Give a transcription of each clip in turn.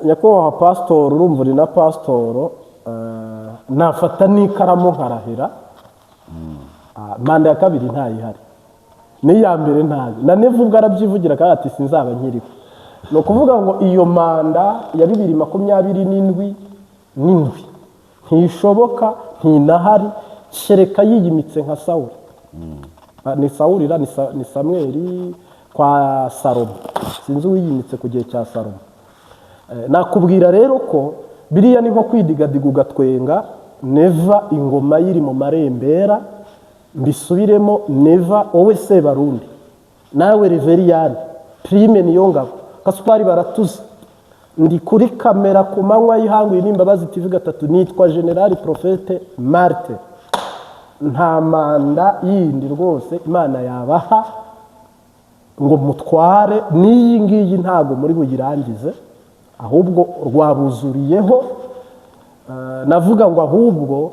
nyakubahwa pasitoro urumva uri na pasitoro nafata n'ikaramu nkarahira manda ya kabiri ntayihari n'iya mbere ntayo na Neva ubwo arabyivugira kandi ati sinzaba nkiriho. ni ukuvuga ngo iyo manda ya 2027 ntishoboka ntinahari kereka yiyimitse nka Sawuli. Ni Sawuli ni Samweli kwa Salomo, sinzi uwiyimitse ku gihe cya Salomo. Nakubwira rero ko biriya ni nko kwidigadiga ugatwenga Neva ingoma yiri mu marembera, mbisubiremo Neva wowe Sebarundi nawe Reveriyani Prime Niyongabo Kasupari baratuze ndi kuri kamera ku manywa y'Ihangu n'Imbabazi TV 3 nitwa General Prophete Martin. Nta manda yindi rwose Imana yabaha ngo mutware n'iyi ngiyi ntago muri buyirangize, ahubwo rwabuzuriyeho. Navuga ngo ahubwo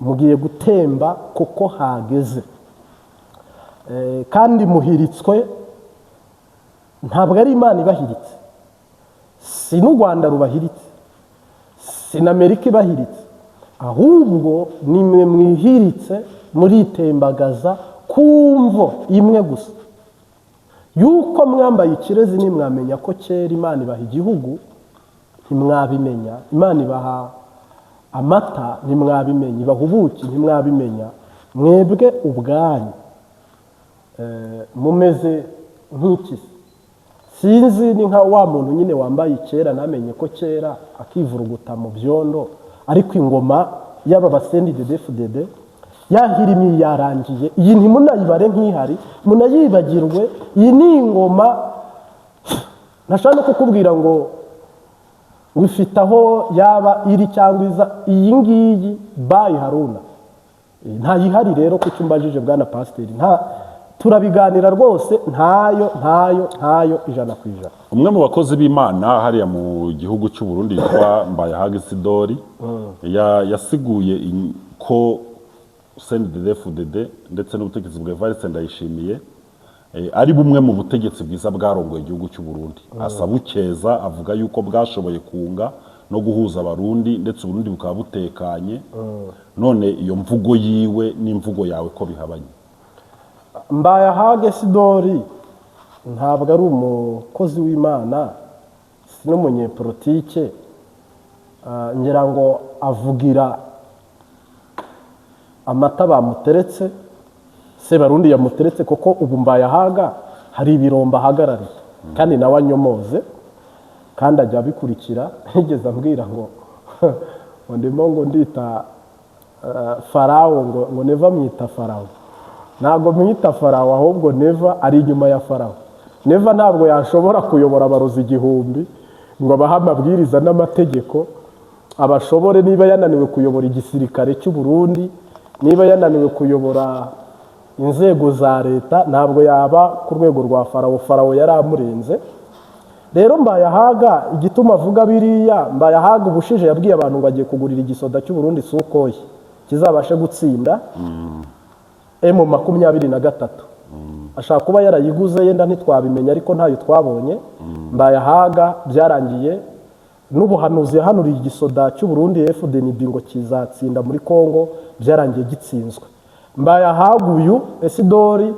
mugiye gutemba kuko hageze, kandi muhiritswe ntabwo ari Imana ibahiritse, si n'u Rwanda rubahiritse, si n'Amerika ibahiritse, ahubwo nimwe mwihiritse muritembagaza kumvo imwe gusa yuko mwambaye ikirezi nimwamenya ko kera Imana ibaha igihugu ntimwabimenya, Imana ibaha amata ntimwabimenya, ibaha ubuki ntimwabimenya. Mwebwe ubwanyu mumeze nk'ikisi, sinzi ni nka wa muntu nyine wambaye kera namenye ko kera akivuruguta mu byondo, ariko ingoma y'aba basendi de FDD yahirimi yarangiye. Iyi ntimunayibare nk'ihari, munayibagirwe. Iyi ni ingoma nashaka no kukubwira ngo wifite aho yaba iri cyangwa iza. Iyi ngiyi bayi Haruna ntayihari rero ku cyumbajije bwana pasiteri, turabiganira rwose ntayo 100%. Umwe mu bakozi b'Imana hariya mu gihugu cy'u Burundi yitwa Mbayahaga Isidori yasiguye ko CNDD-FDD ndetse n'ubutegetsi bwa Evariste Ndayishimiye ari bumwe mu butegetsi bwiza bwarongoye igihugu cy'u Burundi. Asabukeza avuga yuko bwashoboye kunga no guhuza abarundi ndetse Burundi bukaba butekanye. None iyo mvugo yiwe n'imvugo yawe ko bihabanye? Mbayahaga Isidori ntabwo ari umukozi w'Imana, si n'umunyepolitike. Ngira ngo avugira amata bamuteretse, Sebarundi yamuteretse, kuko ubu Mbayahaga hari ibiromba ahagarariye kandi nawe anyomoze kandi ajya abikurikira. Nigeze ambwira ngo ndimo ngo ndita Farawo, ngo Neva mwita Farawo. Ntabwo mwita Farawo, ahubwo Neva ari inyuma ya Farawo. Neva ntabwo yashobora kuyobora abarozi 1000 ngo abahe amabwiriza n'amategeko, abashobore. Niba yananiwe kuyobora igisirikare cy'u Burundi, niba yananiwe kuyobora inzego za leta, ntabwo yaba ku rwego rwa Farawo. Farawo yari amurenze. Rero Mbayahaga igituma avuga biriya, Mbayahaga ubushije yabwiye abantu ngo agiye kugurira igisoda cy'u Burundi Sukoyi kizabashe gutsinda M23. Ashaka kuba yarayiguze, yenda ntitwabimenya, ariko ntayo twabonye. Mbayahaga byarangiye n'ubuhanuzi yahanuriye igisoda cy'u Burundi FDNB ngo kizatsinda muri Kongo, byarangiye gitsinzwe. Mbayahaga uyu Isidori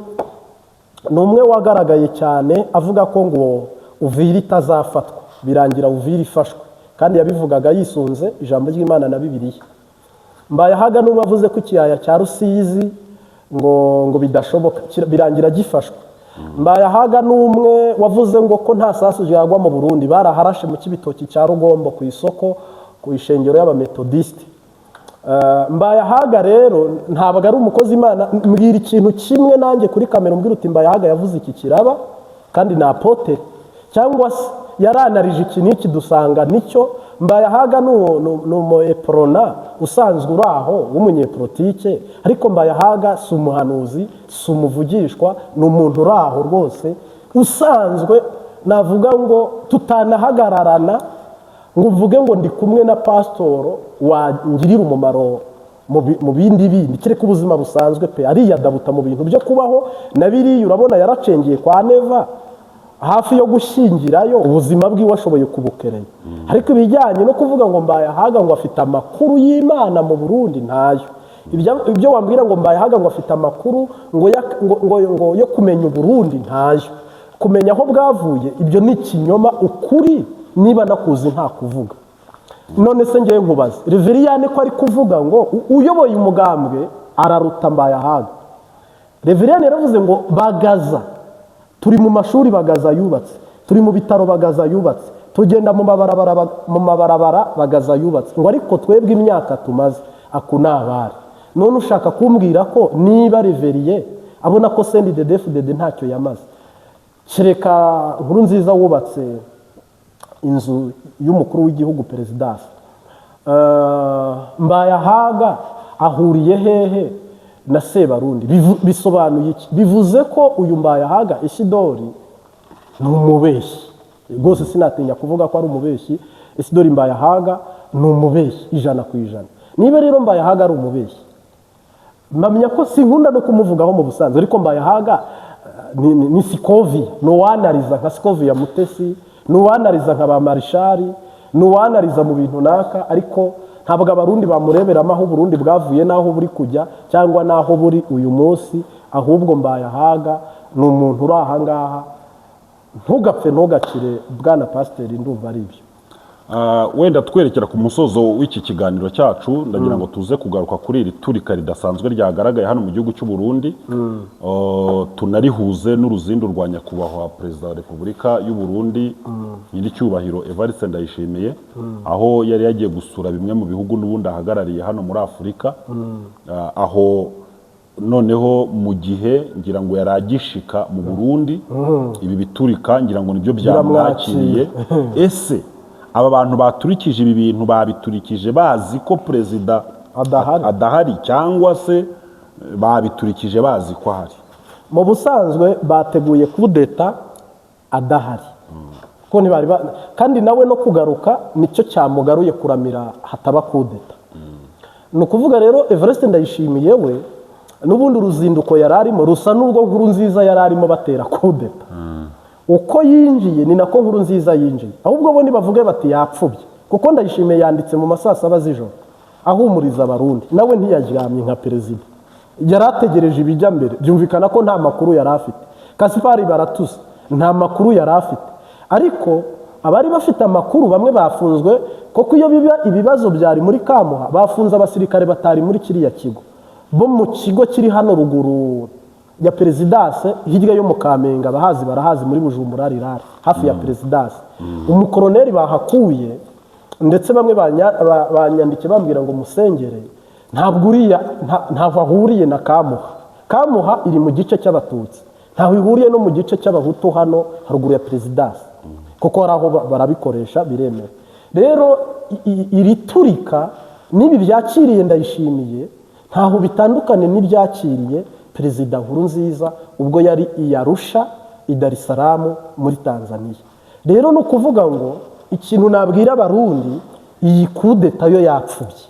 ni umwe wagaragaye cyane avuga ko ngo Uvira itazafatwa, birangira Uvira ifashwe, kandi yabivugaga yisunze ijambo ry'Imana na Bibiliya. Mbayahaga n'umwe avuze ko ikiyaya cya Rusizi ngo bidashoboka, birangira gifashwe. Mbayahaga n'umwe wavuze ngo ko nta sasu yagwa mu Burundi, baraharashe mu Kibitoki cya Rugombo ku isoko, ku ishengero y'abametodiste. Mbayahaga rero ntabwo ari umukozi Imana. Mbwira ikintu kimwe nanjye kuri kamera, mbwira uti Mbayahaga yavuze iki kiraba, kandi na apotere cyangwa se yaranarije iki n'iki dusanga nicyo. Mbayahaga n'umu eprona usanzwe uraho w'umunyepolitike, ariko Mbayahaga si umuhanuzi, si umuvugishwa, ni umuntu uraho rwose usanzwe. Navuga ngo tutanahagararana ngo uvuge ngo ndi kumwe na pasitoro wangirira umumaro mu bindi kereka ubuzima busanzwe pe. Ariyadabuta mu bintu byo kubaho na biriya urabona yaracengeye kwa Neva, hafi yo gushyingirayo ubuzima bwiwe ashoboye kubukereye. Ariko ibijyanye no kuvuga ngo Mbayahaga ngo afite amakuru y'Imana mu Burundi ntayo. Ibyo wambwira ngo Mbayahaga ngo afite amakuru ngo yo kumenya Burundi ntayo. Kumenya aho bwavuye ibyo ni ikinyoma, ukuri niba nakuzi nta kuvuga. None se ngiye nkubaza Reveriyani ko ari kuvuga ngo uyoboye umugambwe araruta Mbayahaga. Reveriyani yaravuze ngo Bagaza, turi mu mashuri Bagaza yubatse, turi mu bitaro Bagaza yubatse, tugenda mu mabarabara Bagaza yubatse, ngo ariko twebwe imyaka tumaze akunabari. None ushaka kumbwira ko niba Reveriye abona ko CNDD-FDD ntacyo yamaze, kereka Nkurunziza wubatse inzu y'umukuru w'igihugu Perezidansi, Mbayahaga ahuriye hehe na Sebarundi? Bisobanuye iki? Bivuze ko uyu Mbayahaga Isidori ni umubeshyi rwose, sinatinya kuvuga ko ari umubeshyi. Isidori Mbayahaga ni umubeshyi 100%. Niba rero Mbayahaga ari umubeshyi, mpamya ko sinkunda no kumuvugaho mu busanzwe, ariko Mbayahaga ni Sikovi, nuwanariza nka Sikovi ya Mutesi, nuwanariza nka ba Marishari, nuwanariza mu bintu naka, ariko ntabwo abarundi bamureberamo aho Burundi bwavuye naho buri kujya cyangwa naho buri uyu munsi. Ahubwo Mbayahaga ni umuntu uri aha ngaha. Ntugapfe ntugacire bwana pasiteri, ndumva ari ibyo. Wenda twerekera ku musozo w'iki kiganiro cyacu, ndagira ngo tuze kugaruka kuri iri turika ridasanzwe ryagaragaye hano mu gihugu cy'u Burundi, tunarihuze n'uruzindu rwa nyakubahwa Perezida wa Repubulika y'u Burundi nyiricyubahiro Evariste Ndayishimiye, aho yari yagiye gusura bimwe mu bihugu n'ubundi ahagarariye hano muri Afurika, aho noneho mu gihe ngira ngo yaragishika mu Burundi ibi biturika, ngira ngo nibyo byamwakiriye. Ese aba bantu baturikije ibi bintu babiturikije bazi ko Perezida adahari, cyangwa se babiturikije bazi ko ahari? Mu busanzwe bateguye kudeta adahari, ko ntibari kandi nawe no kugaruka nicyo cyamugaruye kuramira hataba kudeta. Ni ukuvuga rero Evariste Ndayishimiye we n'ubundi uruzinduko yararimo rusa n'urwo Nkurunziza yararimo batera kudeta. Uko yinjiye ni nako Nkurunziza yinjiye, ahubwo bo nibavuge bati yapfubye, kuko Ndayishimiye yanditse mu masaa 7 z'ijoro ahumuriza abarundi. Nawe ntiyaryamye nka perezida, yarategereje ibijya mbere. Byumvikana ko nta makuru yari afite. Kasipari Baratuza nta makuru yari afite, ariko abari bafite amakuru bamwe bafunzwe, kuko iyo biba ibibazo byari muri Kamuha bafunze abasirikare batari muri kiriya kigo, bo mu kigo kiri hano ruguru ya Perezidanse hirya yo mu Kamenge, abahazi barahazi, muri Bujumbura rirari hafi ya Perezidanse. Umukoroneri bahakuye, ndetse bamwe banyandike bambwira ngo musengere, ntabwo uriya ntaho ahuriye na Kamuha. Kamuha iri mu gice cy'Abatutsi, ntaho ihuriye no mu gice cy'Abahutu hano haruguru ya Perezidanse, kuko hari aho barabikoresha biremewe. Rero iri turika n'ibi byakiriye Ndayishimiye ntaho bitandukane n'ibyakiriye Perezida Nkurunziza ubwo yari i Arusha i Dar es Salaam muri Tanzania. Rero no kuvuga ngo ikintu nabwira abarundi, iyi kudeta yo yapfubye.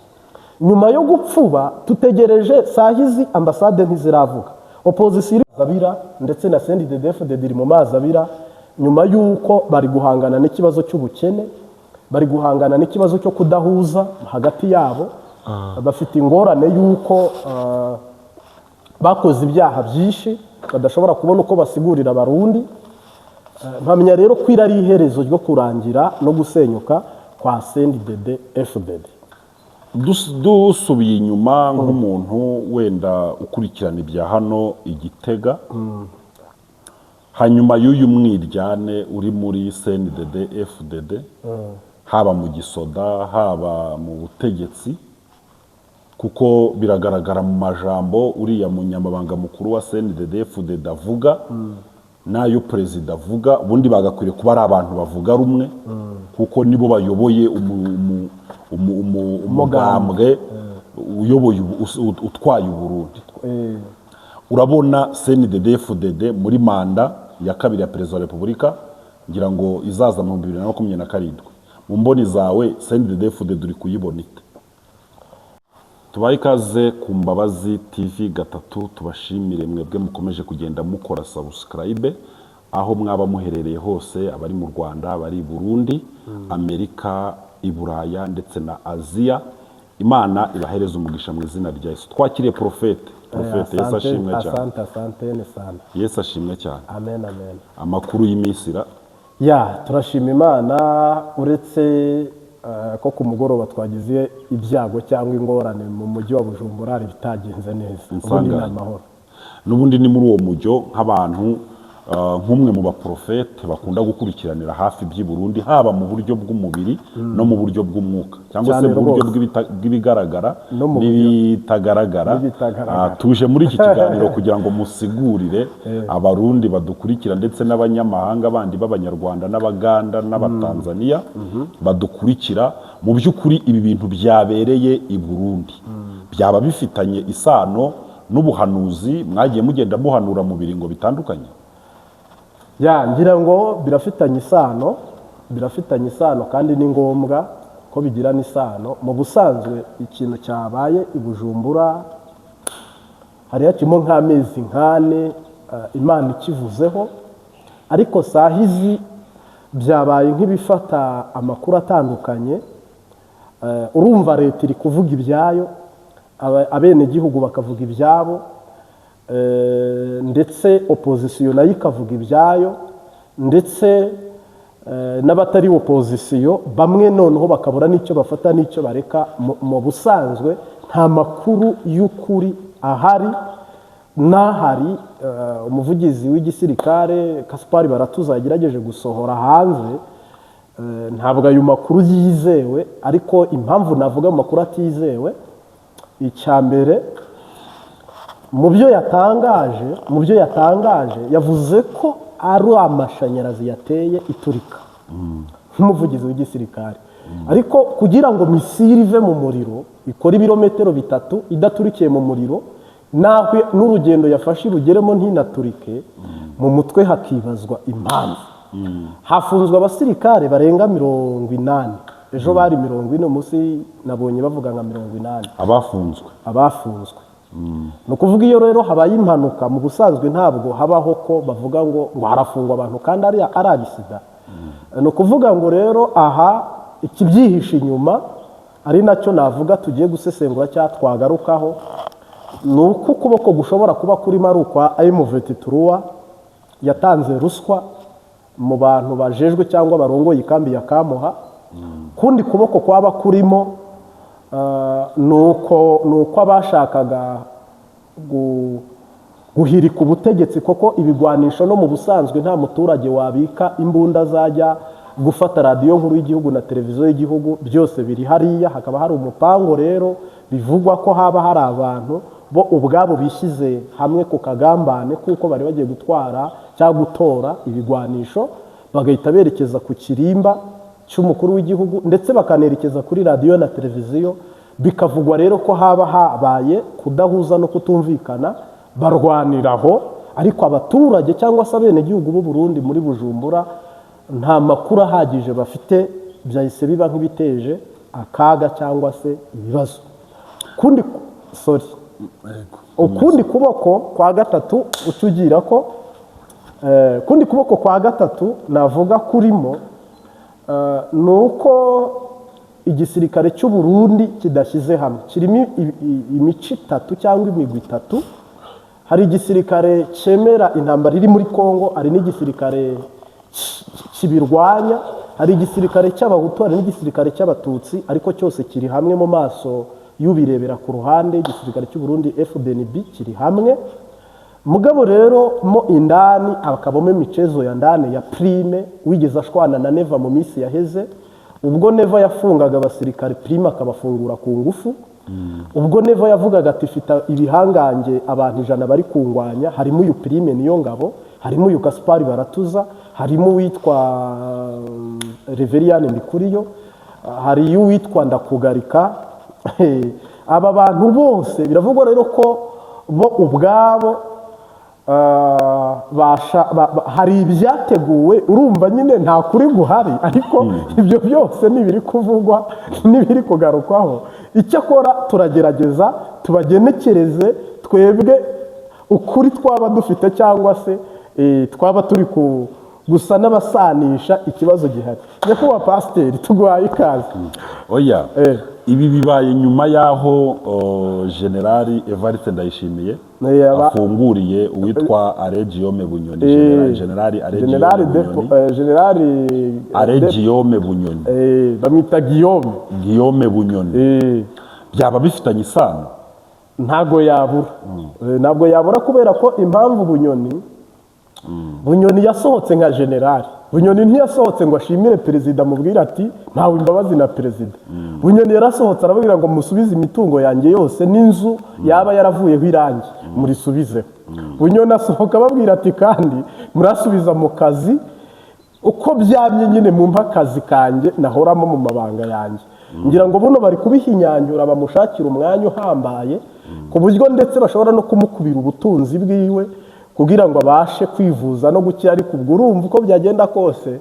Nyuma yo gupfuba tutegereje sahizi ambasade ntiziravuga, opposition zabira ndetse na CNDD-FDD iri mu mazabira, nyuma yuko bari guhangana n'ikibazo cy'ubukene, bari guhangana n'ikibazo cyo kudahuza hagati yabo. Bafite ingorane yuko bakoze ibyaha byinshi badashobora kubona uko basigurira abarundi. Mpamya rero ko ari iherezo ryo kurangira no gusenyuka kwa CNDD-FDD. Dusubiye inyuma nk'umuntu wenda ukurikirana ibya hano Igitega, hanyuma y'uyu mwiryane uri muri CNDD-FDD, haba mu gisoda haba mu butegetsi, kuko biragaragara mu majambo uriya munyamabanga mukuru wa CNDD-FDD avuga nayo perezida avuga, ubundi bagakwiriye kuba ari abantu bavuga rumwe, kuko nibo bayoboye umugambwe uyoboye utwaye Uburundi. Urabona CNDD-FDD muri manda ya kabiri ya Perezida wa Repubulika, ngira ngo izaza mu 2027, mu mboni zawe CNDD-FDD uri kuyibona ite? Tubaye ikaze ku Mbabazi TV 3, tubashimire mwebwe mukomeje kugenda mukora subscribe, aho mwaba muherereye hose, abari mu Rwanda, abari i Burundi, Amerika, i Buraya ndetse na Aziya. Imana ibahereze umugisha mu izina rya Yesu. Twakiriye Profete. Yesu ashimwe cyane. Asante sana. Yesu ashimwe cyane. Amen. Amakuru y'imisira. Turashima Imana, uretse ko ku mugoroba twagize ibyago cyangwa ingorane mu mujyi wa Bujumbura bitagenze neza. Ubundi ni amahoro. N'ubundi ni muri uwo mujyo nk'abantu nk'umwe mu baprofete bakunda gukurikiranira hafi by'i Burundi, haba mu buryo bw'umubiri no mu buryo bw'umwuka, cyangwa se mu buryo bw'ibigaragara n'ibitagaragara. Tuje muri iki kiganiro kugira ngo musigurire abarundi badukurikira ndetse n'abanyamahanga bandi b'abanyarwanda n'abaganda n'abatanzania badukurikira, mu by'ukuri ibi bintu byabereye i Burundi byaba bifitanye isano n'ubuhanuzi mwagiye mugenda muhanura mu biringo bitandukanye? Ngira ngo birafitanye isano kandi ni ngombwa ko bigirana isano. Mu busanzwe ikintu cyabaye i Bujumbura hari hakimo nk'amezi nk'ane Imana ikivuzeho, ariko sahizi byabaye nk'ibifata amakuru atandukanye. Urumva leta iri kuvuga ibyayo, abenegihugu bakavuga ibyabo, ndetse opozisiyo nayo ikavuga ibyayo, ndetse n'abatari opozisiyo bamwe noneho bakabura n'icyo bafata n'icyo bareka. Mu busanzwe nta makuru y'ukuri ahari n'ahari. Umuvugizi w'igisirikare Gaspard Baratuza yagerageje gusohora hanze, ntabwo ayo makuru yizewe. Ariko impamvu navuga mu makuru atizewe, icya mbere mu byo yatangaje yavuze ko ari amashanyarazi yateye iturika nk'umuvugizi w'igisirikare. Ariko kugira ngo misiri ive mu muriro ikora ibirometero 3 idaturikiye mu muriro, naho n'urugendo yafashe rugeremo ntinaturike, mu mutwe hakibazwa impamvu. Hafunzwe abasirikare barenga 80. Ejo bari 40, umunsi nabonye bavuga nka 80 abafunzwe. Ni ukuvuga iyo rero habaye impanuka, mu busanzwe ntabwo habaho ko bavuga ngo harafungwa abantu kandi ari agisida. Ni ukuvuga ngo rero aha ikibyihishe inyuma ari nacyo navuga tugiye gusesengura cyangwa twagarukaho, ni uko ukuboko gushobora kuba kurimo ari ukwa M23 yatanze ruswa mu bantu bajejwe cyangwa barongoye ikambi ya Kamuha. Kundi kuboko kwaba kurimo nuko abashakaga guhirika ubutegetsi, koko ibigwanisho no mu busanzwe nta muturage wabika imbunda zajya gufata radiyo nkuru y'igihugu na televiziyo y'igihugu, byose biri hariya. Hakaba hari umupango rero bivugwa ko haba hari abantu bo ubwabo bishyize hamwe ku kagambane kuko bari bagiye gutwara cyangwa gutora ibigwanisho, bagahita berekeza ku kirimba cy'umukuru w'igihugu ndetse bakanerekeza kuri radiyo na televiziyo. Bikavugwa rero ko haba habaye kudahuza no kutumvikana, barwaniraho. Ariko abaturage cyangwa se abenegihugu b'u Burundi muri Bujumbura nta makuru ahagije bafite, byahise biba nk'ibiteje akaga cyangwa se ibibazo. Ukundi kuboko kwa gatatu utugira ko kundi kuboko kwa gatatu navuga kurimo nuko igisirikare cy'u Burundi kidashyize hamwe. Kirimo imico 3 cyangwa imigwi 3. Hari igisirikare cyemera intambara iri muri Kongo, hari n'igisirikare kibirwanya, hari igisirikare cy'abahutu, hari n'igisirikare cy'abatutsi, ariko cyose kiri hamwe mu maso y'ubirebera ku ruhande. Igisirikare cy'u Burundi FDNB kiri hamwe. Mugabo rero mo indani hakabamo imicezo ya ndani ya Prime wigeze ashwana na Neva mu minsi yaheze. Ubwo Neva yafungaga abasirikare, Prime akabafungura ku ngufu. Ubwo Neva yavugaga ati fita ibihangange abantu 100 bari kungwanya, harimo uyu Prime niyo ngabo, harimo uyu Gaspard Baratuza, harimo witwa Reverien Ndikuriyo, hari uwitwa Ndakugarika. Aba bantu bose biravugwa rero ko bo ubwabo hari ibyateguwe. Urumva nyine nta kuri guhari, ariko ibyo byose nibiri kuvugwa nibiri kugarukwaho. Icyakora turagerageza tubagenekereze twebwe ukuri twaba dufite cyangwa se twaba turi gusa n'abasanisha ikibazo gihari. Nyakubahwa pasiteri tuguhaye ikaze. Oya, ibi bibaye nyuma y'aho generali Evariste Ndayishimiye afunguriye uwitwa Aregiyome Bunyoni, generali Aregiyome Bunyoni, bamwita Guillaume Bunyoni. Byaba bifitanye isano? Ntago yabura kubera ko impamvu Bunyoni yasohotse nka generali. Bunyoni ntiyasohotse ngo ashimire perezida mubwira ati ntawe imbabazi na perezida. Bunyoni yarasohotse arababwira ngo musubize imitungo yanjye yose n'inzu yaba yaravuyeho irangi murisubizeho. Bunyoni asohoka ababwira ati kandi murasubiza mu kazi uko byamye nyine mu mpakazi kanjye nahoramo mu mabanga yanjye. Ngira ngo buno bari kubihinyanyura bamushakira umwanya uhambaye ku buryo ndetse bashobora no kumukubira ubutunzi bwiwe kugira ngo abashe kwivuza no gukira. Ariko ubwo urumva uko byagenda kose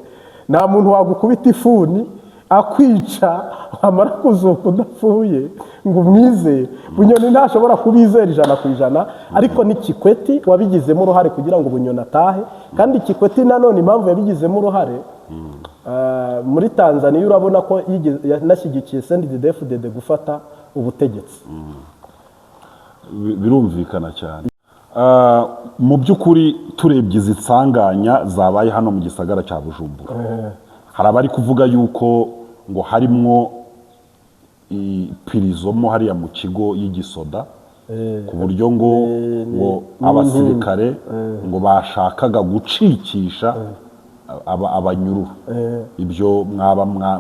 nta muntu wagukubita ifuni akwica amara kuzuka udapfuye ngo umwizere. Bunyoni ntashobora kubizera 100%, ariko ni Kikwete wabigizemo uruhare kugira ngo Bunyoni atahe. Kandi Kikwete nanone impamvu yabigizemo uruhare muri Tanzania urabona ko yanashyigikiye CNDD-FDD gufata ubutegetsi. Birumvikana cyane. Mu by'ukuri turebye izi nsanganya zabaye hano mu gisagara cya Bujumbura, hari abari kuvuga yuko ngo harimwo ipirizomo hariya mu kigo y'igisoda, ku buryo ngo abasirikare ngo bashakaga gucikisha abanyururu. Ibyo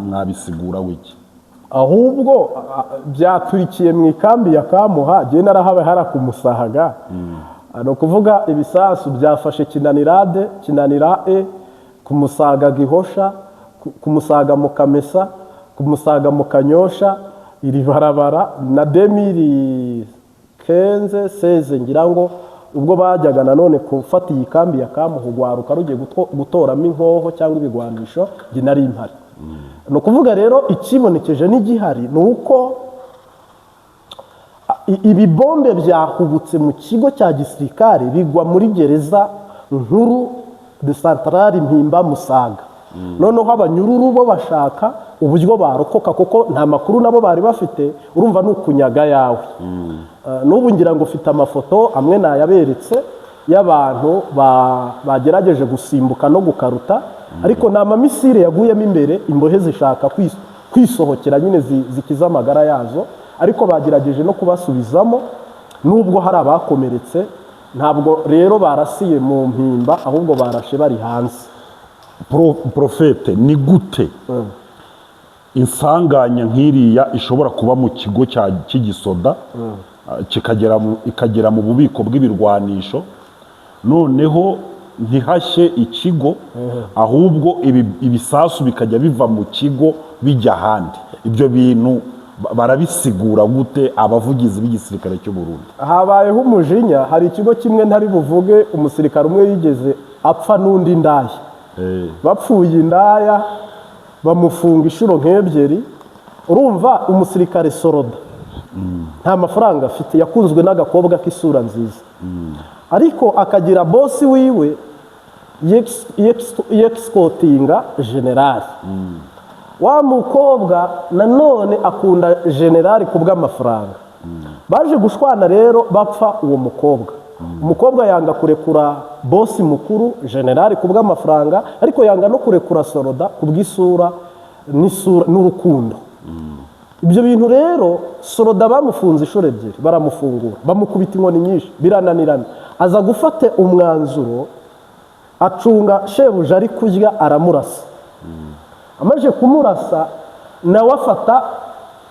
mwabisigura wiki? Ahubwo byaturikiye mu ikambi ya Kamuha, je narahawe hara kumusahaga. No kuvuga ibisasu byafashe Kinanira kumusaga Gihosha, kumusaga mu Kamesa, kumusaga mu Kanyosha, iri barabara na 2015-16 ngira ngo ubwo bajyaga nanone gufata iyi kambi ya Kamuha ugwaruka rugiye gutoramo inkoho cyangwa ibigwanisho ginari impari. No kuvuga rero ikibonekeje n'igihari nuko ibibombe byahubutse mu kigo cya gisirikare bigwa muri gereza nkuru de Centrale Mpimba Musaga. Noneho abanyururu bo bashaka uburyo barokoka kuko nta makuru nabo bari bafite, urumva nukunyaga yawe. N'ubu ngira ngo ufite amafoto amwe nayaberetse y'abantu bagerageje gusimbuka no gukaruta, ariko nta mamisire yaguyemo imbere, imbohe zishaka kwisohokera nyine zikiza amagara yazo, ariko bagerageje no kubasubizamo nubwo hari abakomeretse. Ntabwo rero barasiye mu Mpimba, ahubwo barashe bari hanze. Profete, ni gute insanganya nk'iriya ishobora kuba mu kigo cy'igisoda ikagera mu bubiko bw'ibirwanisho, noneho ntihashye ikigo, ahubwo ibisasu bikajya biva mu kigo bijya ahandi? Ibyo bintu barabisigura gute abavugizi b'igisirikare cy'u Burundi? Habayeho umujinya. Hari ikigo kimwe ntari buvuge, umusirikare umwe yigeze apfa n'undi ndaya. Bapfuye indaya bamufunga inshuro nk'ebyiri. Urumva umusirikare Soroda nta mafaranga afite, yakunzwe n'agakobwa k'isura nziza, ariko akagira bosi wiwe yexcotinga generali. Wa mukobwa nanone akunda generali kubw'amafaranga. Baje gushwana rero bapfa uwo mukobwa. Umukobwa yanga kurekura bosi mukuru generali kubw'amafaranga, ariko yanga no kurekura Soroda kubw'isura n'urukundo. Ibyo bintu rero Soroda bamufunze inshuro ebyiri, baramufungura, bamukubita inkoni nyinshi, birananirana. Aza gufata umwanzuro, acunga shebuja ari kurya, aramurasa. Amaze kumurasa nawe afata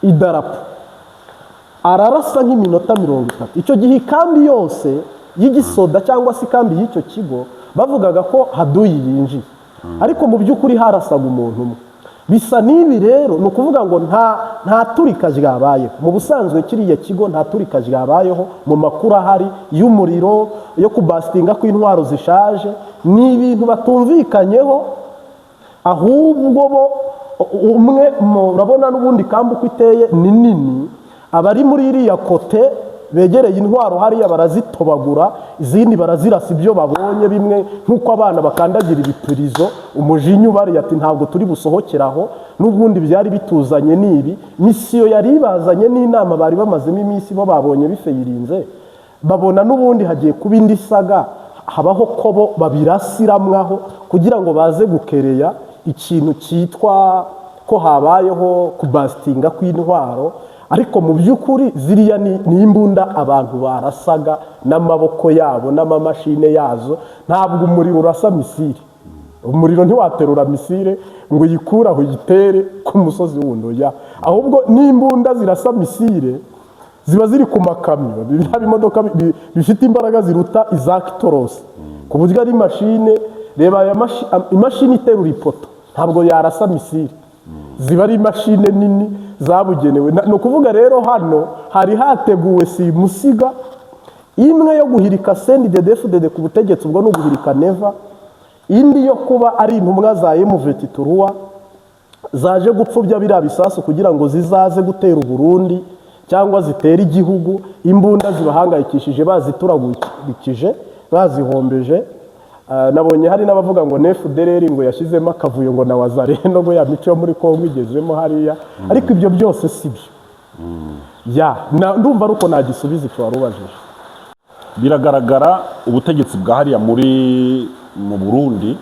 idarapo ararasa nk'iminota 30. Icyo gihe ikambi yose y'igisoda cyangwa se ikambi y'icyo kigo bavugaga ko haduyi yinjiye, ariko mu by'ukuri harasaga umuntu umwe. Bisa n'ibi rero ni ukuvuga ngo nta turika ryabayeho. Mu busanzwe kiriya kigo nta turika ryabayeho mu makuru ahari y'umuriro, yo kubasitinga kw'intwaro zishaje. Ni ibintu batumvikanyeho, ahubwo bo umwe murabona n'ubundi kambi uko iteye ni nini, abari muri iriya kote begereye intwaro hariya barazitobagura, izindi barazirasa ibyo babonye, bimwe nk'uko abana bakandagira ibipirizo, umujinya ubari ati ntabwo turi busohokeraho, n'ubundi byari bituzanye n'ibi. Misiyo yari ibazanye n'inama bari bamazemo iminsi, bo babonye bifeyirinze, babona n'ubundi hagiye kuba indi saga, habaho ko bo babirasiramwaho kugira ngo baze gukereya ikintu cyitwa ko habayeho kubasitinga kw'intwaro. Ariko mu by'ukuri ziriya ni imbunda abantu barasaga n'amaboko yabo n'amamashine yazo. Ntabwo umuriro urasa misile, umuriro ntiwaterura misile ngo uyikure aho uyitere ku musozi wundi, ahubwo n'imbunda zirasa misile ziba ziri ku makamyo, biriya bimodoka bifite imbaraga ziruta iza kitorosi, ku buryo ari mashine. Reba imashini iterura ipoto ntabwo yarasa misile, ziba ari imashine nini zabugenewe. Ni ukuvuga rero hano hari hateguwe simusiga imwe yo guhirika CNDD-FDD ku butegetsi, ubwo no guhirika Neva, indi yo kuba ari intumwa za M23 zaje gupfubya biriya bisasu kugira ngo zizaze gutera Burundi cyangwa zitera igihugu. Imbunda zibahangayikishije, bazituragurikije, bazihombeje. Nabonye hari n'abavuga ngo FDLR ngo yashyizemo akavuyo ngo na Wazalendo ngo ya mico yo muri Kongo igezemo hariya, ariko ibyo byose sibyo. Ndumva ari uko nagisubiza icyo warubajije. Biragaragara ubutegetsi bwa hariya mu Burundi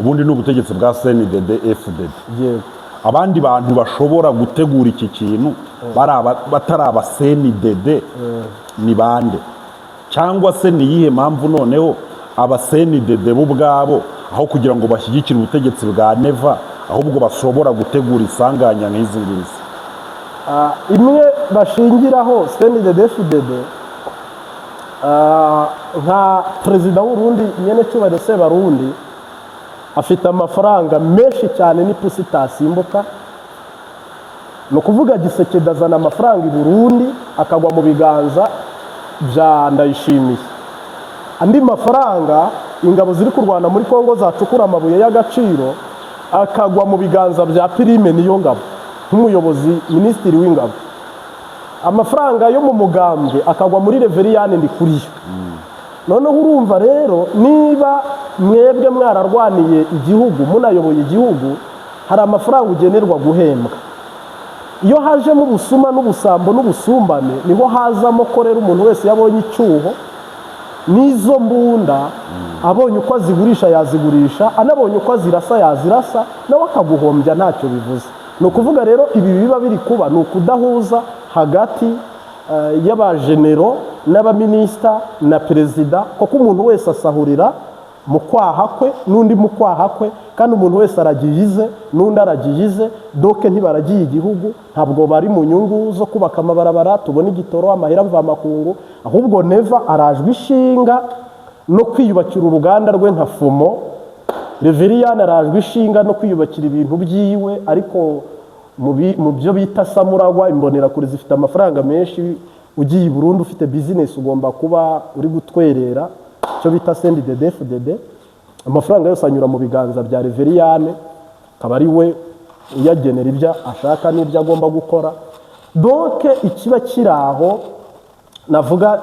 ubundi ni ubutegetsi bwa CNDD-FDD. Abandi bantu bashobora gutegura iki kintu batari aba CNDD ni bande? Cyangwa se ni iyihe mpamvu noneho aba CNDD bo ubwabo aho kugira ngo bashyigikire ubutegetsi bwa Neva ahubwo bashobora gutegura isanganya nk'izi ngizi? Imwe bashingiraho CNDD-FDD, nka perezida w'Urundi nyene cyubahiro Sebarundi afite amafaranga menshi cyane n'ipusi itasimbuka. Ni ukuvuga Gisekedi azana amafaranga i Burundi akagwa mu biganza bya Ndayishimiye. Andi mafaranga ingabo ziri kurwana muri Kongo zacukura amabuye y'agaciro akagwa mu biganza bya Prime Niyongabo nk'umuyobozi minisitiri w'ingabo. Amafaranga yo mu mugambwe akagwa muri Reveriyane Ndikuriyo. Noneho urumva rero niba mwebwe mwararwaniye igihugu, munayoboye igihugu, hari amafaranga ugenerwa guhembwa. Iyo hajemo ubusuma n'ubusambo n'ubusumbane niho hazamo ko rero umuntu wese yabonye icyuho n'izo mbunda, abonye uko azigurisha yazigurisha, anabonye uko azirasa yazirasa, nawe akaguhombya ntacyo bivuze. Ni ukuvuga rero ibi biba biri kuba ni ukudahuza hagati y'abajenero n'abaminisita na perezida, kuko umuntu wese asahurira mu kwaha kwe n'undi mu kwaha kwe, kandi umuntu wese aragiyize n'undi aragiyize. Doke ntibaragiye igihugu, ntabwo bari mu nyungu zo kubaka amabarabara tubona igitoro, amahera mvamakungu, ahubwo Neva arajwe ishinga no kwiyubakira uruganda rwe nka Fumo. Reveriyane arajwe ishinga no kwiyubakira ibintu byiwe, ariko mu byo bita samuragwa, imbonerakure zifite amafaranga menshi. Ugiye i Burundi ufite business ugomba kuba uri gutwerera cyo bita CNDD-FDD. Amafaranga yose anyura mu biganza bya Reveriyane, akaba ari we uyagenera ibyo ashaka n'ibyo agomba gukora. Doke ikiba kiraho navuga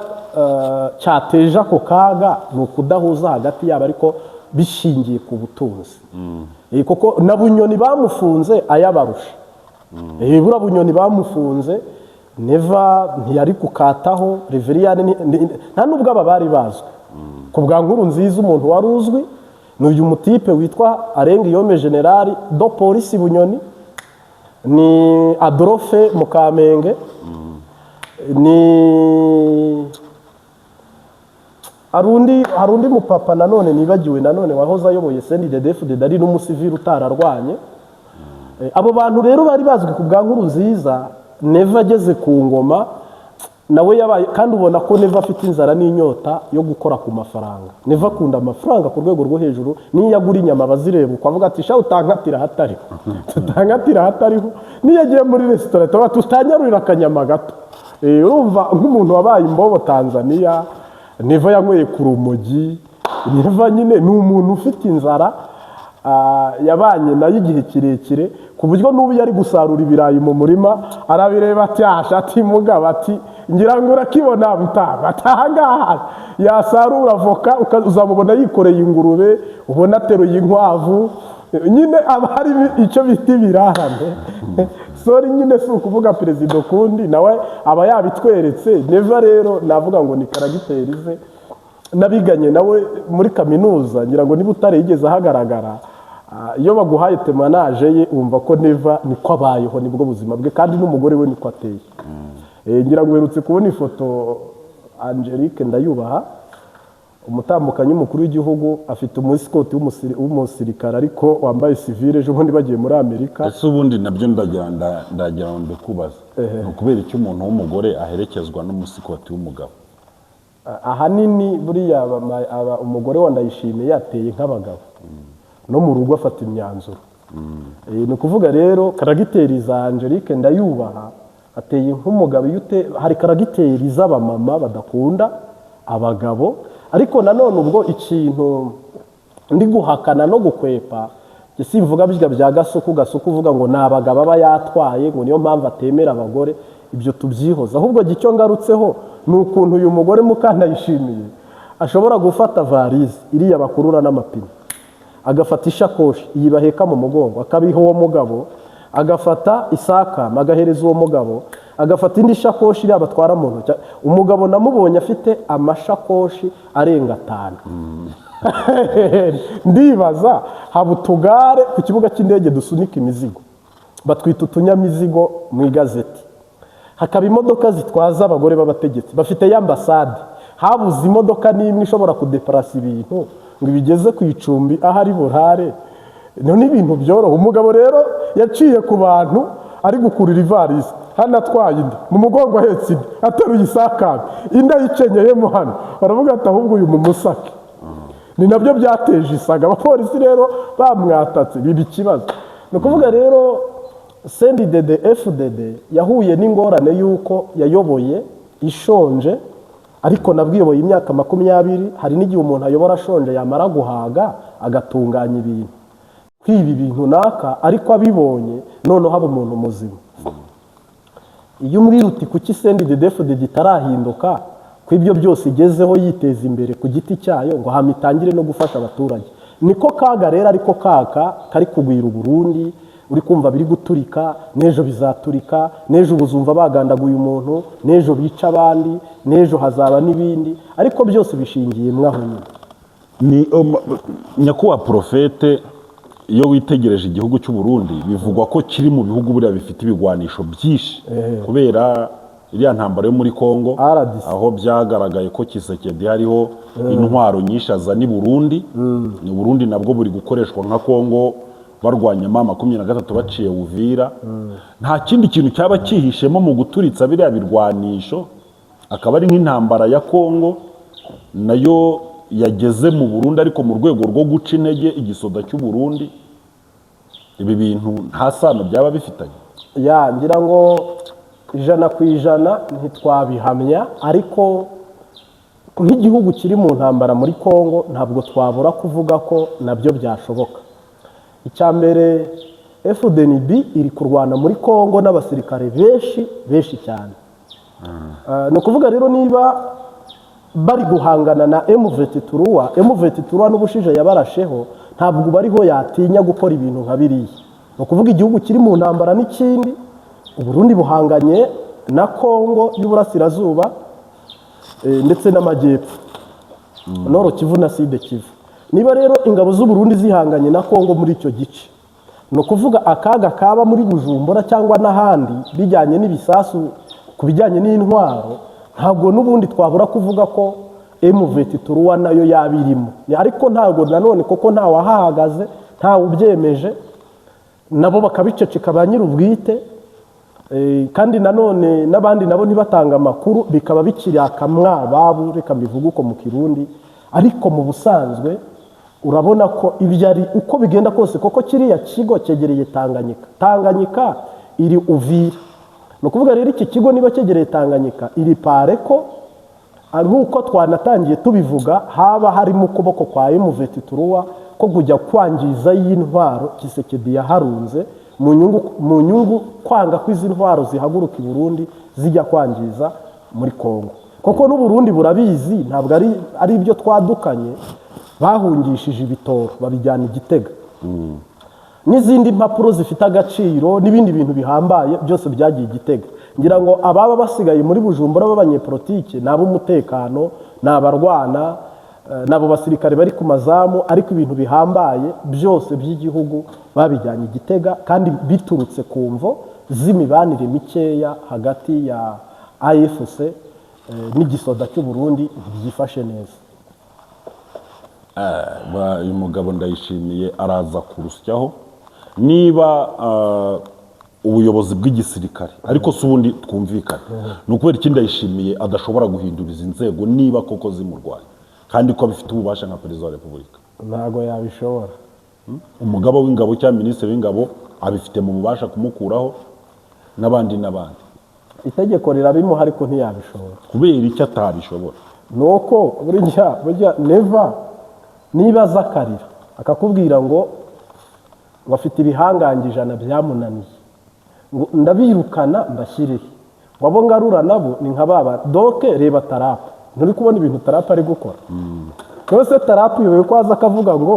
cyateje ako kaga ni ukudahuza hagati yabo, ariko bishingiye ku butunzi. Kuko na Bunyoni bamufunze ayabarusha. Bura Bunyoni bamufunze, Neva ntiyari kukataho, Reveriyane nta nubwo aba bari bazwi. Ku bwa Nkurunziza umuntu wari uzwi ni uyu mutipe witwa Arengiyome Generali do Polisi Bunyoni, ni Adolphe Mukamenge, ni harundi mupapa nanone nibagiwe nanone wahoze ayoboye CNDD-FDD ari n'umusivili utararwanye. Abo bantu rero bari bazwi ku bwa Nkurunziza. Neva ageze ku ngoma nawe yabaye, kandi ubona ko Neva afite inzara n'inyota yo gukora ku mafaranga. Neva akunda amafaranga ku rwego rwo hejuru, niyo yagura inyama bazireba ukavuga ati sha utankatira hatariho, tutankatira hatariho. Niyo yagiye muri restaurant tuba tutanyarurira akanyama gato. Urumva nk'umuntu wabaye imbobo Tanzania, Neva yanyweye ku rumogi. Neva nyine ni umuntu ufite inzara, yabanye nayo igihe kirekire, ku buryo n'ubu yari gusarura ibirayi mu murima arabireba ati ashati mugabo ati ngira ngo urakibona mutaba atahangaha yasarura avoka uzamubona yikoreye ingurube, ubona ateruye inkwavu, nyine aba hari icyo bita ibirarane. Sori nyine si ukuvuga perezida kundi nawe aba yabitweretse. Neva rero navuga ngo ni karagiteri ze, nabiganye nawe muri kaminuza, ngira ngo niba utarigeze ahagaragara, iyo baguhaye temanaje ye wumva ko Neva niko abayeho, nibwo buzima bwe, kandi n'umugore we niko ateye. Ngira ngo uherutse kubona ifoto Angelique Ndayubaha, umutambukanyi w'umukuru w'igihugu, afite umusikoti w'umusirikare ariko wambaye civile, ejo bundi bagiye muri Amerika. Ese ubundi nabyo ndagira ngo mbikubaza, ni ukubera icyo umuntu w'umugore aherekezwa n'umusikoti w'umugabo? Ahanini buriya umugore wa Ndayishimiye yateye nk'abagabo, no mu rugo afata imyanzuro. Ni ukuvuga rero karagiteri za Angelique Ndayubaha ateye nk'umugabo. Hari karagiteri z'abamama badakunda abagabo, ariko nanone ubwo ikintu ndi guhakana no gukwepa, simvuga bijya bya gasuku uvuga ngo ni abagabo aba yatwaye ngo niyo mpamvu atemera abagore, ibyo tubyihoza. Ahubwo icyo ngarutseho ni ukuntu uyu mugore Ndayishimiye ashobora gufata varize iriya bakurura n'amapine, agafata ishakoshi iyi baheka mu mugongo akabiha uwo mugabo, agafata isakama agahereza uwo mugabo, agafata indi shakoshi iriya batwara mu ntoki. Umugabo namubonye afite amashakoshi arenga 5. Ndibaza haba utugare ku kibuga cy'indege dusunika imizigo, batwita utunyamizigo mu igazeti. Hakaba imodoka zitwaza abagore b'abategetsi, bafite y'ambasade, habuze imodoka n'imwe ishobora kudeparasa ibintu ngo bigeze ku icumbi ahari burare. None ibintu byoroha. Umugabo rero yaciye ku bantu ari gukurira ivarisi, hano atwaye indi mu mugongo, ahetse indi, ateruye isakame, indi ayicenyeyemo hano, baravuga ati ahubwo uyu mu musake. Ni nabyo byateje isaga. Abapolisi rero bamwatatse, biba ikibazo. Ni ukuvuga rero CNDD-FDD yahuye n'ingorane y'uko yayoboye ishonje, ariko nabwiyoboye imyaka 20. Hari n'igihe umuntu ayobora ashonje yamara guhaga agatunganya ibintu nk'ibi bintu naka, ariko abibonye noneho haba umuntu muzima. Iyo umwira uti kuki CNDD-FDD itarahinduka, ko ibyo byose igezeho yiteza imbere ku giti cyayo, ngo hamitangire no gufasha abaturage, niko kaga rero, ariko kari kugwira Burundi. Uri kumva biri guturika, n'ejo bizaturika, n'ejo ubuzumva bagandaguye umuntu, n'ejo bica abandi, n'ejo hazaba n'ibindi, ariko byose bishingiye mwaho nyine. Ni nyakubahwa Profete, iyo witegereje igihugu cy'u Burundi bivugwa ko kiri mu bihugu buriya bifite ibigwanisho byinshi, kubera iriya ntambara yo muri Kongo, aho byagaragaye ko Kisekedi hariho intwaro nyinshi azana i Burundi. Ni Burundi nabwo buri gukoreshwa nka Kongo barwanya M23 baciye Uvira. Nta kindi kintu cyaba cyihishemo mu guturitsa biriya birwanisho, akaba ari nk'intambara ya Kongo nayo yageze mu Burundi, ariko mu rwego rwo guca intege igisoda cy'u Burundi. Ibi bintu nta sano byaba bifitanye. Ngira ngo 100% ntitwabihamya, ariko nk'igihugu kiri mu ntambara muri Kongo ntabwo twabura kuvuga ko nabyo byashoboka. Icyambere, FDNB iri kurwana muri Kongo n'abasirikare benshi cyane. Ni ukuvuga rero niba bari guhangana na M23 n'ubushije yabarasheho, ntabwo bariho yatinya gukora ibintu nka biriya. Ni ukuvuga igihugu kiri mu ntambara n'ikindi, Uburundi buhanganye na Kongo y'Uburasirazuba ndetse n'Amajyepfo, Nord Kivu na Sud Kivu. Niba rero ingabo z'u Burundi zihanganye na Kongo muri icyo gice, no kuvuga akaga kaba muri Bujumbura cyangwa n'ahandi bijyanye n'ibisasu, ku bijyanye n'intwaro, ntabwo n'ubundi twabura kuvuga ko M23 nayo yabirimo. Ariko ntabwo nanone koko nta wahahagaze, nta ubyemeje, nabo bakabiceceka ba nyir'ubwite, kandi nanone n'abandi nabo ntibatanga amakuru, bikaba bikiri akamwababo, reka mbivuga uko mu Kirundi. Ariko mu busanzwe urabona ko ibyari uko bigenda kose, koko kiriya kigo cyegereye Tanganyika iri Uvira. No kuvuga rero iki kigo niba cyegereye Tanganyika iri Pareko, nk'uko twanatangiye tubivuga, haba harimo ukuboko kwa M23 ko kujya kwangiza y'intwaro Kisekedi yaharunze mu nyungu kwanga ko izi ntwaro zihaguruka i Burundi zijya kwangiza muri Kongo koko n'Uburundi burabizi ntabwo ari ibyo twadukanye bahungishije ibitoro babijyana Igitega n'izindi mpapuro zifite agaciro n'ibindi bintu bihambaye byose byagiye Igitega ngira ngo ababa basigaye muri Bujumbura b'abanyepolitike nabo umutekano nabarwana nabo basirikare bari ku mazamu ariko ibintu bihambaye byose by'igihugu babijyanye Igitega kandi biturutse ku mvo z'imibanire mikeya hagati ya AFC n'igisoda cy'u Burundi byifashe neza. Uyu mugabo ndayishimiye araza kurusyaho niba ubuyobozi bw'igisirikare ariko si ubundi twumvikane ni ukubera ikindi ndayishimiye adashobora guhindura izi nzego niba koko zimurwanya kandi ko bifite ububasha nka perezida wa repubulika ntago yabishobora umugaba w'ingabo cyangwa minisitiri w'ingabo abifite mu bubasha kumukuraho n'abandi itegeko rirabimuha ariko ntiyabishobora kubera icyo atabishobora nuko burya neva niba azakarira akakubwira ngo bafite ibihangange 100 byamunaniye ngo ndabirukana mbashyireho ngo abo ngarura nabo ni nka baba doke reba Tarapa nturi kubona ibintu Tarapa ari gukora rwose Tarapa uyoboye ko aza akavuga ngo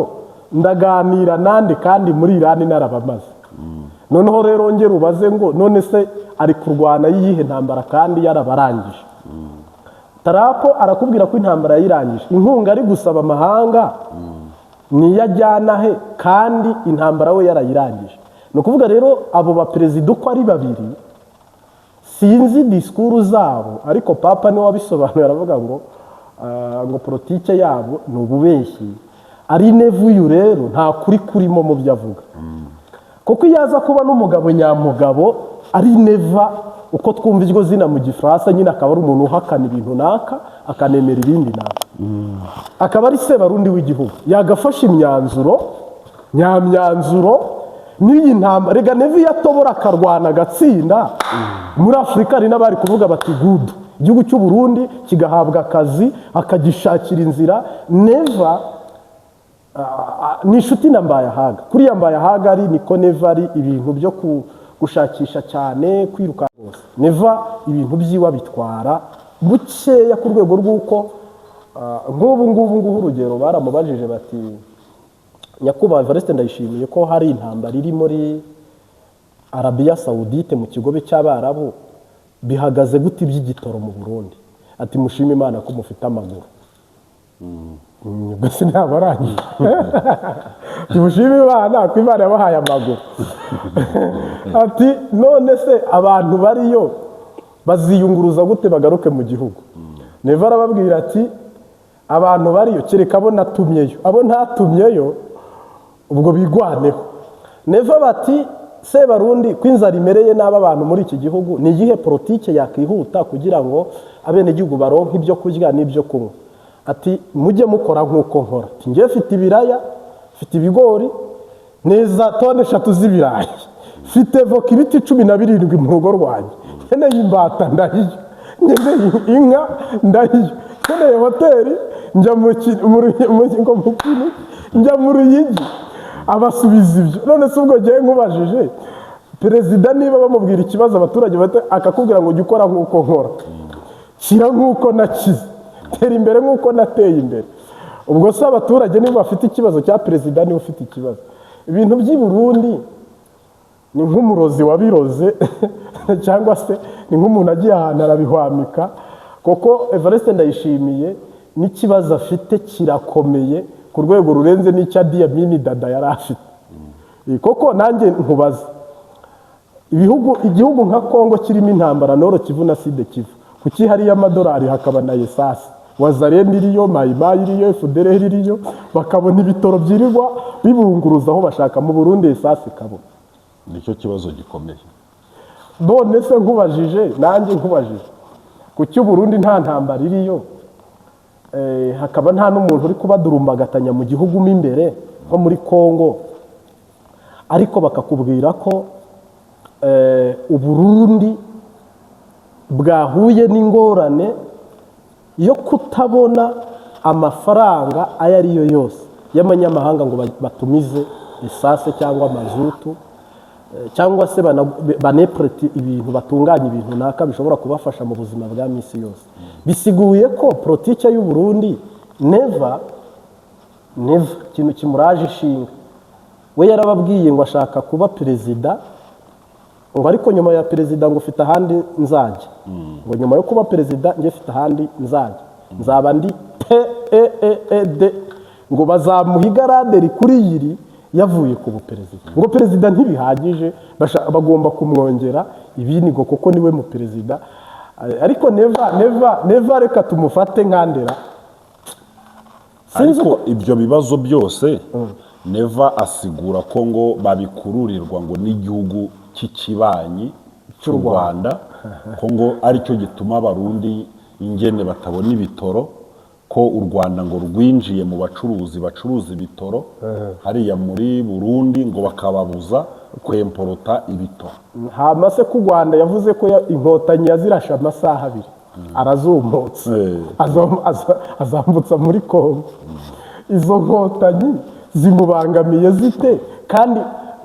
ndaganira nande kandi muri Irani narabamaze noneho rero ngera ubaze ngo none se ari kurwana yihe ntambara kandi yarabarangije Tarapa arakubwira ko intambara yayirangije inkunga ari gusaba amahanga niyo ajyana he kandi intambara we yarayirangije ni ukuvuga rero abo baperezida uko ari babiri sinzi disikuru zabo ariko papa niwe wabisobanuye aravuga ngo politike yabo ni ububeshyi ari nevuyu rero nta kuri kurimo mu byo avuga kuko iyo aza kuba n'umugabo nyamugabo ari neva uko twumva iryo zina mu gifaransa nyine akaba ari umuntu uhakana ibintu naka akanemera ibindi naka akaba ari Sebarundi w'igihugu yagafashe imyanzuro nyamyanzuro n'iyi ntambara rega nevi yatobora akarwana agatsinda muri Afurika hari n'abari kuvuga bati gudu igihugu cy'u Burundi kigahabwa akazi akagishakira inzira neva ni inshuti na Mbayahaga kuriya Mbayahaga ari niko neva ari ibintu byo gushakisha cyane kwiruka rwose neva ibintu byiwa bitwara bukeya ku rwego rw'uko nk'ubu urugero baramubajije bati nyakubahwa Evariste Ndayishimiye ko hari intambara iri muri Arabia Saudite mu kigobe cy'Abarabu bihagaze gute iby'igitoro mu Burundi ati mushime Imana ko mufite amaguru mbese ntabarangiye mushime Imana ko Imana yabahaye amaguru ati none se abantu bariyo baziyunguruza gute bagaruke mu gihugu neva arababwira ati abantu bariyo kereka abo natumyeyo abo ntatumyeyo ubwo bigwaneho neva bati Sebarundi kwinzara imereye n'aba abantu muri iki gihugu ni igihe politike yakihuta kugira ngo abenegihugu baronke ibyo kurya n'ibyo kunywa ati mujye mukora nk'uko nkora ati ngiye mfite ibiraya mfite ibigori neza tone 3 z'ibirayi mfite voka ibiti 17 mu rugo rwanjye nkeneye imbata ndahiye nkeneye inka ndahiye nkeneye hoteli njya mu Ruyigi abasubiza ibyo none se ubwo ngiye nkubajije perezida niba bamubwira ikibazo abaturage akakubwira ngo jya ukora nk'uko nkora shyira nk'uko nakize tera imbere nk'uko nateye imbere ubwo se abaturage niba bafite ikibazo cya perezida niba ufite ikibazo ibintu by'i Burundi ni nk'umurozi wabiroze cyangwa se ni nk'umuntu agiye ahantu arabihwamika kuko Evariste Ndayishimiye n'ikibazo afite kirakomeye ku rwego rurenze n'icya Diamini Dada yari afite koko nanjye nkubaza igihugu nka Kongo kirimo intambara Nord Kivu na Sud Kivu kuki hariyo amadolari hakaba na esasi Wazarenda iriyo Mayimayi iriyo FDLR iriyo bakabona ibitoro byirirwa bibunguruza aho bashaka mu Burundi esasi kabona nicyo kibazo gikomeye none se nkubajije nanjye nkubajije kuki Burundi nta ntambara iriyo hakaba nta n'umuntu uri kubadurumbagatanya mu gihugu mo imbere nko muri Kongo ariko bakakubwira ko Uburundi bwahuye n'ingorane yo kutabona amafaranga ayo ariyo yose y'amanyamahanga ngo batumize esase cyangwa amazutu cyangwa se baneprete ibintu batunganya ibintu naka bishobora kubafasha mu buzima bwa misi yose. Bisiguye ko politike y'u Burundi never ikintu kimuraje ishinga. We yarababwiye ngo ashaka kuba perezida, ngo ariko nyuma ya perezida ngo ufite ahandi nzajya, ngo nyuma yo kuba perezida njye ufite ahandi nzajya, nzaba ndi PEED, ngo bazamuha igarade kuri yiri yavuye ku buperezida. Ngo perezida ntibihagije, bagomba kumwongera ibinigo kuko niwe mu perezida. Ariko never reka tumufate nkandera. Ariko ibyo bibazo byose Never asigura ko ngo babikururirwa ngo n'igihugu cy'ikibanyi cy'u Rwanda, ko ngo aricyo gituma abarundi ingene batabona ibitoro, ko u Rwanda ngo rwinjiye mu bacuruza ibitoro hariya muri Burundi ngo bakababuza kwemporota ibitoro. Hama se ku Rwanda yavuze ko inkotanyi yazirasha amasaha abiri arazumutse azambutsa muri Kongo. Izo nkotanyi zimubangamiye zite? Kandi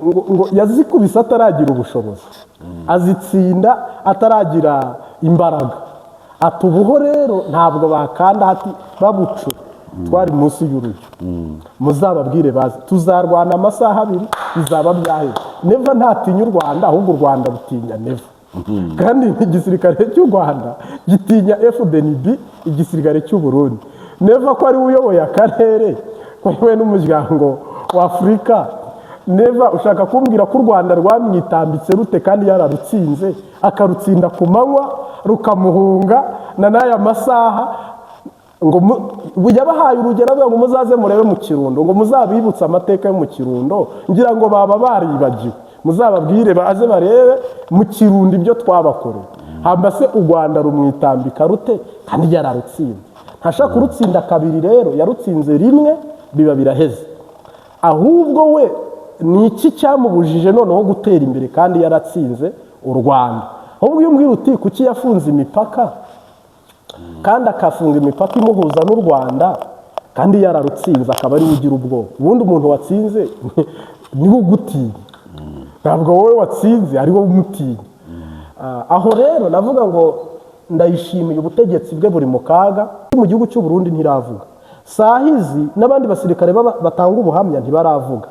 ngo yazikubise ataragira ubushobozi, azitsinda ataragira imbaraga. Atubuho rero ntabwo bakanda hati babucu twari munsi y'urugo. Muzababwire bazi tuzarwana amasaha abiri bizaba byahe. Never ntatinya u Rwanda, ahubwo u Rwanda rutinya Never. Kandi igisirikare cy'u Rwanda gitinya FDNB, igisirikare cy'u Burundi. Never ko ari uyoboye akarere, we n'umuryango wa Afrika. Never ushaka kumbwira ko u Rwanda rwamwitambitse rute kandi yararutsinze, akarutsinda ku manywa rukamuhunga na n'aya masaha. Ngo yabahaye urugero avuga ngo muzaze murebe mu Kirundo, ngo muzabibutsa amateka yo mu Kirundo, ngira ngo baba baribagiwe, muzababwire baze barebe mu Kirundo ibyo twabakoreye. Hamba se u Rwanda rumwitambika rute kandi yararutsinze? Ntashaka kurutsinda kabiri, rero yarutsinze rimwe biba biraheze. Ahubwo we ni iki cyamubujije noneho gutera imbere kandi yaratsinze u Rwanda? Ahubwo iyo umbwira uti kuki yafunze imipaka kandi akafunga imipaka imuhuza n'u Rwanda kandi yararutsinze, akaba ari ugira ubwoba. Ubundi umuntu watsinze niwe ugutinya, ntabwo wowe watsinze ari wowe umutinya. Aho rero navuga ngo ndayishimiye ubutegetsi bwe buri mu kaga. Mu gihugu cy'u Burundi ntiravuga, sahizi n'abandi basirikare batanga ubuhamya ntibaravuga.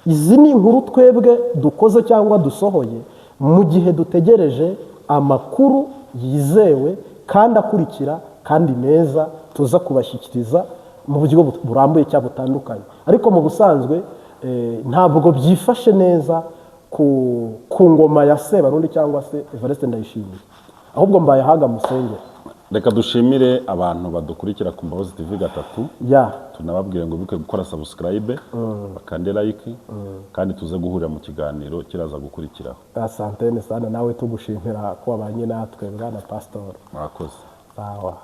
Izi ni inkuru twebwe dukoze cyangwa dusohoye mu gihe dutegereje amakuru yizewe kandi akurikira kandi meza tuza kubashyikiriza mu buryo burambuye cyangwa butandukanye. Ariko mu busanzwe ntabwo byifashe neza ku ngoma ya Sebarundi cyangwa se Evariste Ndayishimiye, ahubwo mbaye haga musengera. Reka dushimire abantu badukurikira ku Mbabazi TV gatatu. Tunababwire ngo bibuke gukora subscribe, bakande like, kandi tuze guhurira mu kiganiro kiraza gukurikiraho. Asante sana, nawe tugushimira ko wabanye natwe bwana Pastor. Murakoze. Sawa.